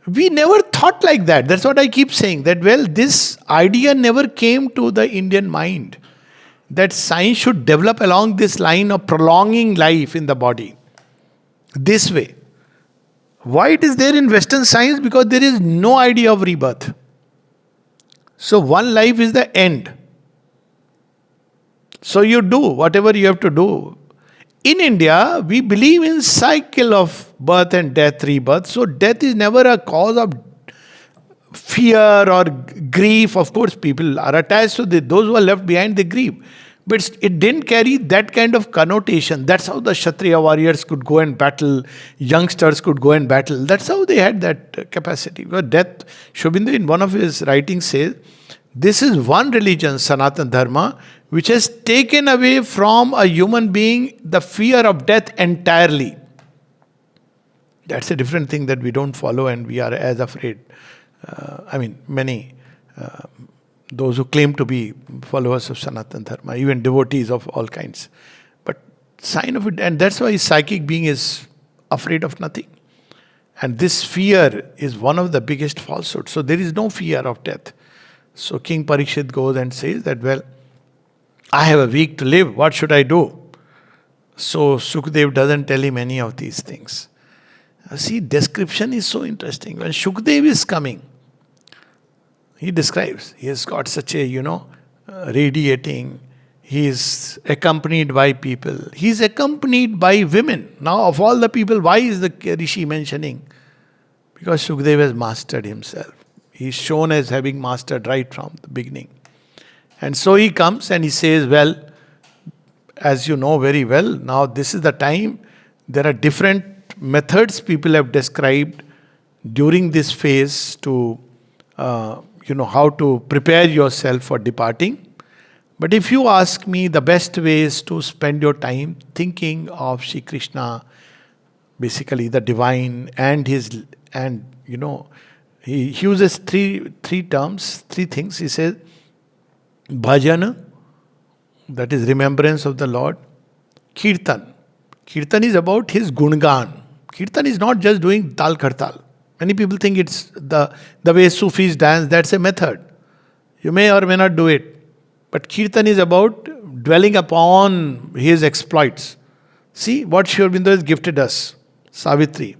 We never thought like that. That's what I keep saying. That, well, this idea never came to the Indian mind. That science should develop along this line of prolonging life in the body. This way. Why it is there in Western science? Because there is no idea of rebirth. So one life is the end. So you do whatever you have to do. In India, we believe in cycle of birth and death, rebirth. So death is never a cause of fear or grief. Of course, people are attached to those who are left behind, they grieve. But it didn't carry that kind of connotation. That's how the Kshatriya warriors could go and battle. Youngsters could go and battle. That's how they had that capacity. Because death, Shobindu in one of his writings says, this is one religion, Sanatana Dharma, which has taken away from a human being the fear of death entirely. That's a different thing that we don't follow, and we are as afraid. Many, those who claim to be followers of Sanatana Dharma, even devotees of all kinds. But sign of it, and that's why psychic being is afraid of nothing. And this fear is one of the biggest falsehoods. So there is no fear of death. So King Parikshit goes and says that, well, I have a week to live. What should I do? So Shukdev doesn't tell him any of these things. See, description is so interesting. When Shukdev is coming, he describes, he has got such a, radiating, he is accompanied by people. He is accompanied by women. Now, of all the people, why is the Rishi mentioning? Because Shukdev has mastered himself. He is shown as having mastered right from the beginning. And so he comes and he says, well, as you know very well, now this is the time. There are different methods people have described during this phase to, how to prepare yourself for departing. But if you ask me, the best way is to spend your time thinking of Sri Krishna, basically the divine, he uses three terms, three things. He says, bhajan, that is remembrance of the Lord. Kirtan. Kirtan is about his gungan. Kirtan is not just doing tal khartal. Many people think it's the way Sufis dance, that's a method. You may or may not do it. But Kirtan is about dwelling upon his exploits. See what Sri Aurobindo has gifted us, Savitri.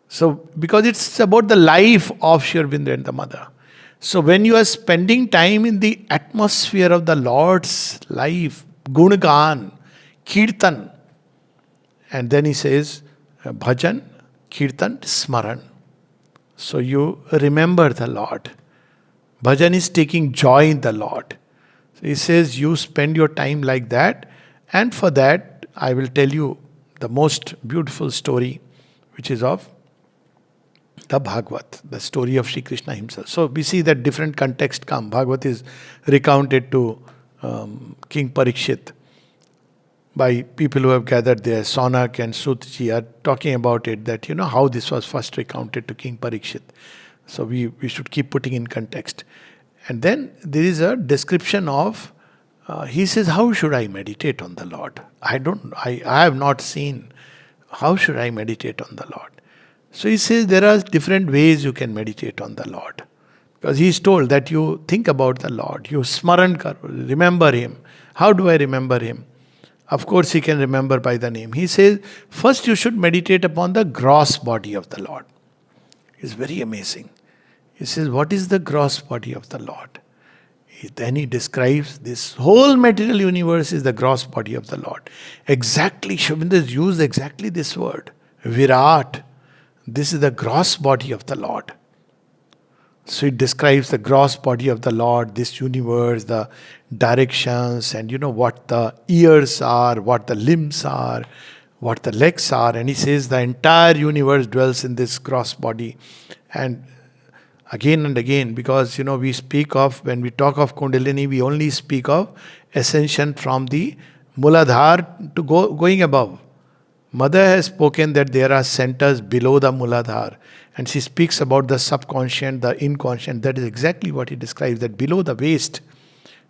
So, because it's about the life of Sri Aurobindo and the mother. So, when you are spending time in the atmosphere of the Lord's life, Gungan, Kirtan, and then he says, Bhajan, Kirtan, Smaran. So you remember the Lord. Bhajan is taking joy in the Lord. So he says, you spend your time like that, and for that, I will tell you the most beautiful story, which is of the Bhagavat, the story of Sri Krishna himself. So we see that different context come. Bhagavat is recounted to King Parikhit by people who have gathered there. Sonak and Sutji are talking about it, that how this was first recounted to King Parikshit. So we should keep putting in context. And then there is a description of, he says, how should I meditate on the Lord? I have not seen, how should I meditate on the Lord? So he says there are different ways you can meditate on the Lord. Because he is told that you think about the Lord, you smaran karo, remember him. How do I remember him? Of course, he can remember by the name. He says, first you should meditate upon the gross body of the Lord. It's very amazing. He says, what is the gross body of the Lord? Then he describes this whole material universe is the gross body of the Lord. Exactly, Sri Aurobindo has used exactly this word, Virat. This is the gross body of the Lord. So it describes the gross body of the Lord, this universe, the directions, and what the ears are, what the limbs are, what the legs are. And he says the entire universe dwells in this gross body. And again, because we speak of, when we talk of Kundalini, we only speak of ascension from the Muladhar to going above. Mother has spoken that there are centers below the Muladhar, and she speaks about the subconscious, the inconscient. That is exactly what he describes, that below the waist,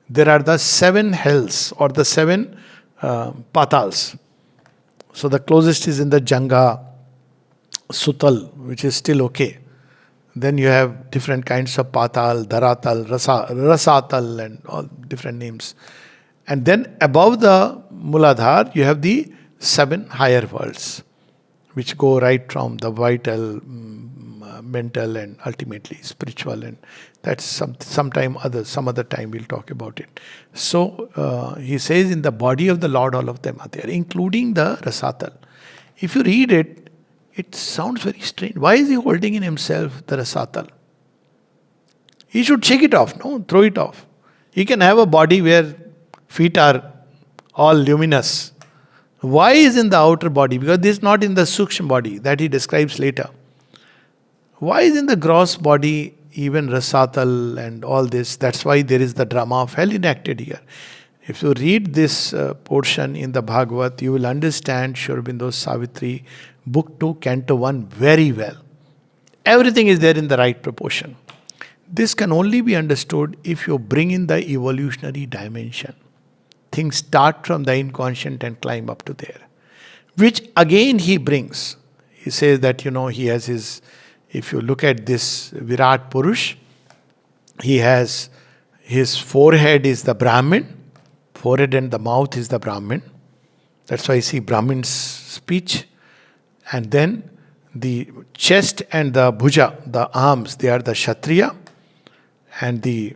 there are the 7 hells or the 7 patals. So the closest is in the Janga, Sutal, which is still okay. Then you have different kinds of patal, Dharatal, Rasatal, and all different names. And then above the Muladhar, you have the 7 higher worlds, which go right from the vital, mental, and ultimately spiritual. And that's some other time we'll talk about it. So he says in the body of the Lord, all of them are there, including the Rasatal. If you read it, it sounds very strange. Why is he holding in himself the Rasatal? He should shake it off, no? Throw it off. He can have a body where feet are all luminous. Why is in the outer body? Because this is not in the Sukshma body that he describes later. Why is in the gross body even Rasatal and all this? That's why there is the drama of hell enacted here. If you read this portion in the Bhagavat, you will understand Sri Aurobindo's Savitri, Book 2, Canto 1 very well. Everything is there in the right proportion. This can only be understood if you bring in the evolutionary dimension. Things start from the inconscient and climb up to there. Which again he brings. He says that, he has his, if you look at this Virat Purush, he has, his forehead is the Brahmin, forehead and the mouth is the Brahmin. That's why I see Brahmin's speech. And then the chest and the bhuja, the arms, they are the Kshatriya. And the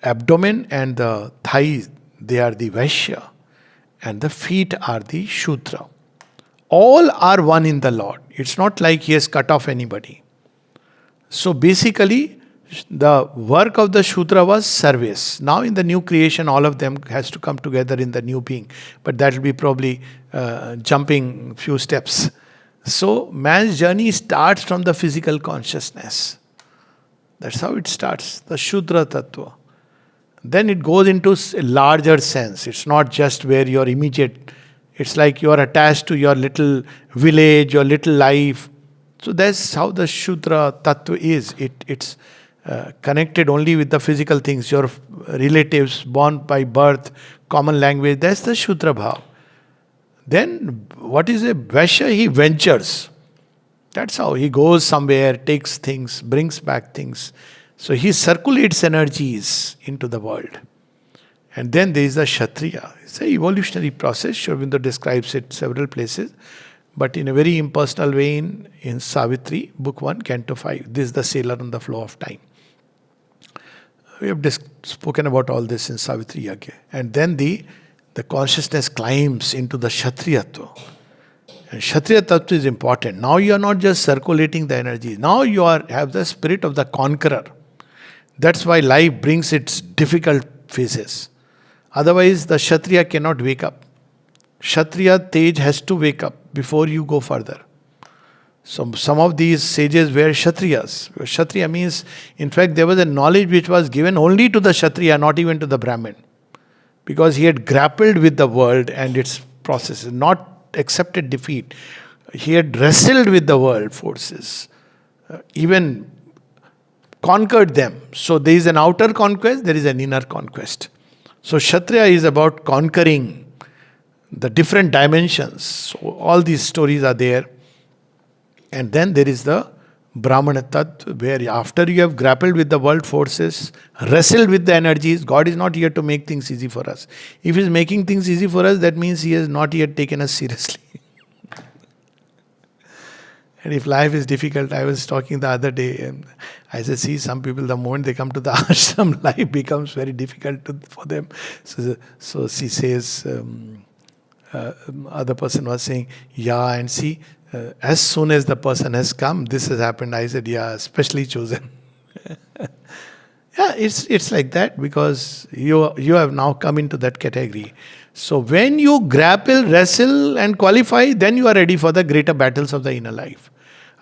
abdomen and the thighs, they are the Vaishya. And the feet are the Shudra. All are one in the Lord. It's not like he has cut off anybody. So basically, the work of the Shudra was service. Now in the new creation, all of them has to come together in the new being. But that will be probably jumping few steps. So man's journey starts from the physical consciousness. That's how it starts, the Shudra Tattva. Then it goes into a larger sense. It's not just where you're immediate. It's like you're attached to your little village, your little life. So that's how the Shudra Tattva is. It's connected only with the physical things, your relatives born by birth, common language. That's the Shudra Bhav. Then what is a Vaishya? He ventures. That's how he goes somewhere, takes things, brings back things. So he circulates energies into the world. And then there is the Kshatriya. It's an evolutionary process. Sri Aurobindo describes it several places, but in a very impersonal way in Savitri, Book 1, Canto 5. This is the sailor on the flow of time. We have spoken about all this in Savitri Yagya. And then the consciousness climbs into the Kshatriyatva. And Kshatriya Tattva is important. Now you are not just circulating the energy. Now you have the spirit of the conqueror. That's why life brings its difficult phases. Otherwise, the Kshatriya cannot wake up. Kshatriya Tej has to wake up before you go further. So some of these sages were Kshatriyas. Kshatriya means, in fact, there was a knowledge which was given only to the Kshatriya, not even to the Brahmin. Because he had grappled with the world and its processes, not accepted defeat. He had wrestled with the world forces, even conquered them. So there is an outer conquest, there is an inner conquest. So Kshatriya is about conquering the different dimensions. So all these stories are there. And then there is the Brahmana Tattva, where after you have grappled with the world forces, wrestled with the energies, God is not here to make things easy for us. If He is making things easy for us, that means He has not yet taken us seriously. And if life is difficult, I was talking the other day, and I said, see, some people, the moment they come to the ashram, life becomes very difficult for them. So she says, other person was saying, yeah, and see, as soon as the person has come, this has happened. I said, yeah, specially chosen. Yeah, it's like that because you have now come into that category. So when you grapple, wrestle and qualify, then you are ready for the greater battles of the inner life.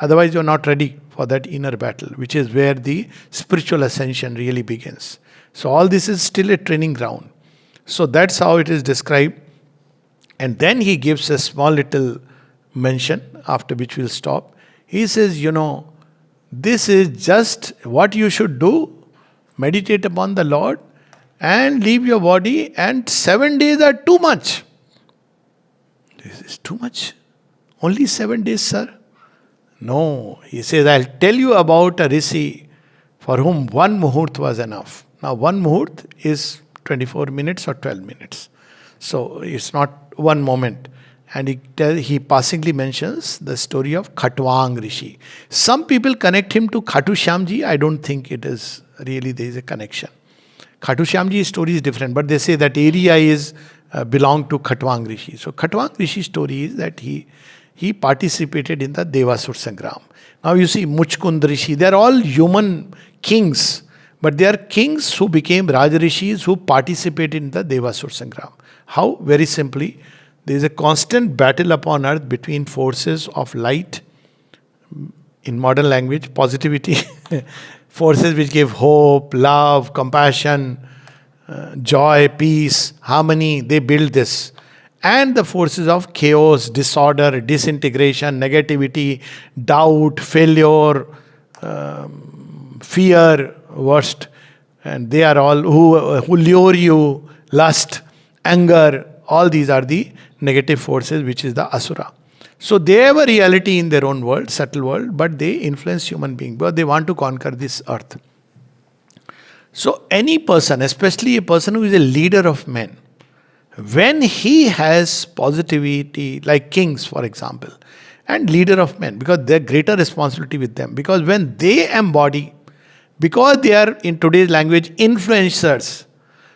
Otherwise, you are not ready for that inner battle, which is where the spiritual ascension really begins. So all this is still a training ground. So that's how it is described. And then he gives a small little mention, after which we'll stop. He says, this is just what you should do. Meditate upon the Lord and leave your body, and 7 days are too much. This is too much? Only 7 days, sir? No. He says, I'll tell you about a rishi for whom one muhurt was enough. Now, one muhurt is 24 minutes or 12 minutes. So, it's not one moment. And he passingly mentions the story of Khatwang Rishi. Some people connect him to Khatu Shyamji. I don't think it is really, there is a connection. Khatu Shyamji's story is different, but they say that area is belonged to Khatwang Rishi. So Khatwang Rishi's story is that he participated in the Devasur Sangram. Now you see Muchkund Rishi, they are all human kings, but they are kings who became Raj Rishis who participated in the Devasur Sangram. How? Very simply, there is a constant battle upon earth between forces of light, in modern language, positivity, forces which give hope, love, compassion, joy, peace, harmony, they build this. And the forces of chaos, disorder, disintegration, negativity, doubt, failure, fear, worst. And they are all who lure you, lust, anger, all these are the negative forces, which is the asura. So they have a reality in their own world, subtle world, but they influence human beings because they want to conquer this earth. So any person, especially a person who is a leader of men, when he has positivity, like kings for example, and leader of men, because there is greater responsibility with them, because when they embody, because they are in today's language influencers,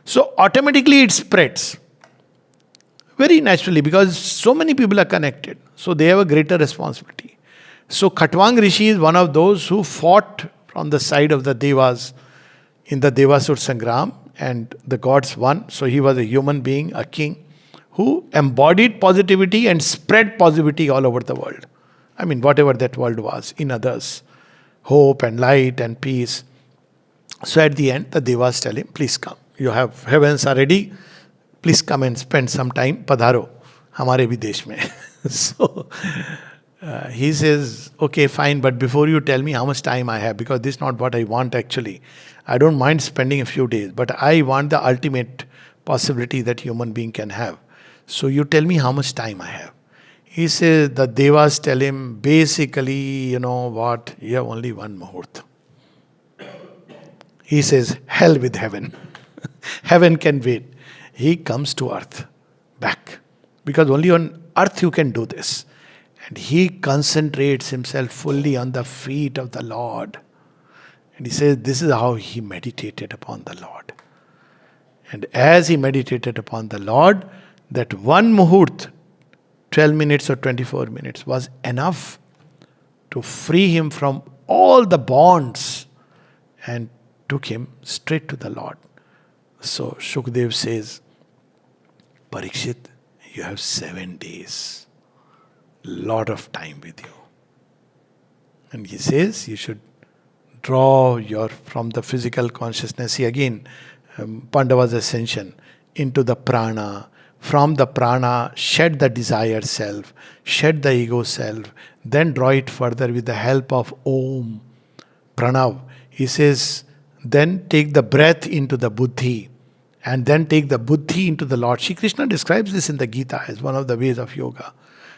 so automatically it spreads. Very naturally, because so many people are connected. So they have a greater responsibility. So Khatwang Rishi is one of those who fought from the side of the Devas in the Devasur Sangram, and the gods won. So he was a human being, a king, who embodied positivity and spread positivity all over the world. I mean, whatever that world was, in others. Hope and light and peace. So at the end, the Devas tell him, please come. You have heavens are ready. Please come and spend some time. Padharo, hamare bhi desh mein. So he says, okay, fine, but before you tell me how much time I have, because this is not what I want actually. I don't mind spending a few days, but I want the ultimate possibility that human being can have. So you tell me how much time I have. He says, the Devas tell him, basically, you know what, you have only one muhurt. He says, hell with heaven. Heaven can wait. He comes to earth, back. Because only on earth you can do this. And he concentrates himself fully on the feet of the Lord. And he says, this is how he meditated upon the Lord. And as he meditated upon the Lord, that one muhurt 12 minutes or 24 minutes was enough to free him from all the bonds and took him straight to the Lord. So Shukdev says, Parikhit, you have 7 days, lot of time with you. And he says you should draw from the physical consciousness. See again, Pandavas' ascension into the prana. From the prana, shed the desire self, shed the ego self, then draw it further with the help of Om, Pranav. He says, then take the breath into the buddhi, and then take the buddhi into the Lord. Sri Krishna describes this in the Gita as one of the ways of yoga.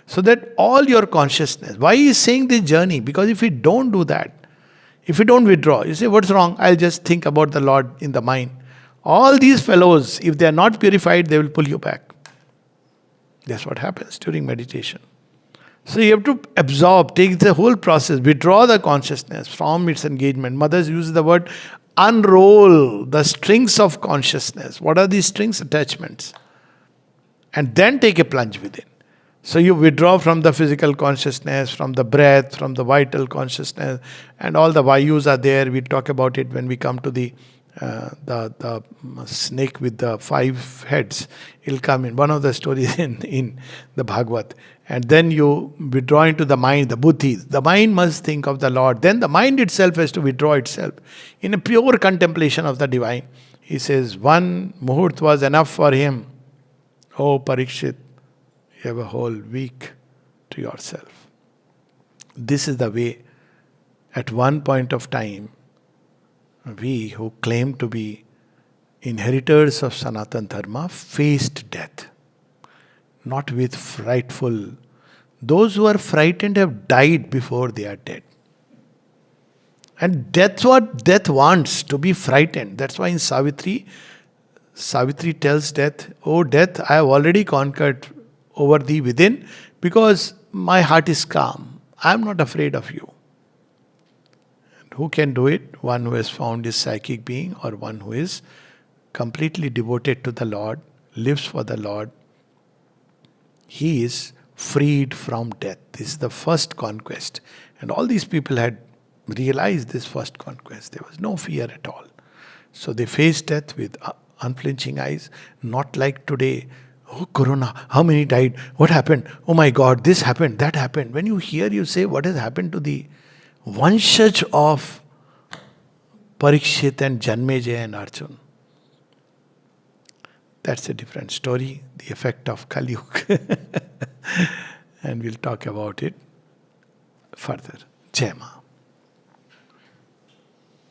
So that all your consciousness, why he is saying this journey? Because if we don't do that, if we don't withdraw, you say, what's wrong? I'll just think about the Lord in the mind. All these fellows, if they are not purified, they will pull you back. That's what happens during meditation. So you have to absorb, take the whole process, withdraw the consciousness from its engagement. Mothers use the word unroll the strings of consciousness. What are these strings? Attachments. And then take a plunge within. So you withdraw from the physical consciousness, from the breath, from the vital consciousness, and all the vayus are there. We talk about it when we come to the snake with the 5 heads. It'll come in one of the stories in the Bhagavat. And then you withdraw into the mind, the buddhi. The mind must think of the Lord. Then the mind itself has to withdraw itself in a pure contemplation of the divine. He says, 1 muhurt was enough for him. Oh, Parikhit, you have a whole week to yourself. This is the way, at one point of time, we who claim to be inheritors of Sanatana Dharma faced death. Not with frightful. Those who are frightened have died before they are dead. And that's what death wants, to be frightened. That's why in Savitri tells death, oh death, I have already conquered over thee within, because my heart is calm. I am not afraid of you. And who can do it? One who has found his psychic being, or one who is completely devoted to the Lord, lives for the Lord. He is freed from death. This is the first conquest. And all these people had realized this first conquest. There was no fear at all. So they faced death with unflinching eyes, not like today. Oh, Corona, how many died? What happened? Oh my God, this happened, that happened. When you hear, you say, what has happened to the Vanshaj of Parikhit and Janmejaya and Arjun? That's a different story, the effect of Kaliyuga. And we'll talk about it further. Jai Ma.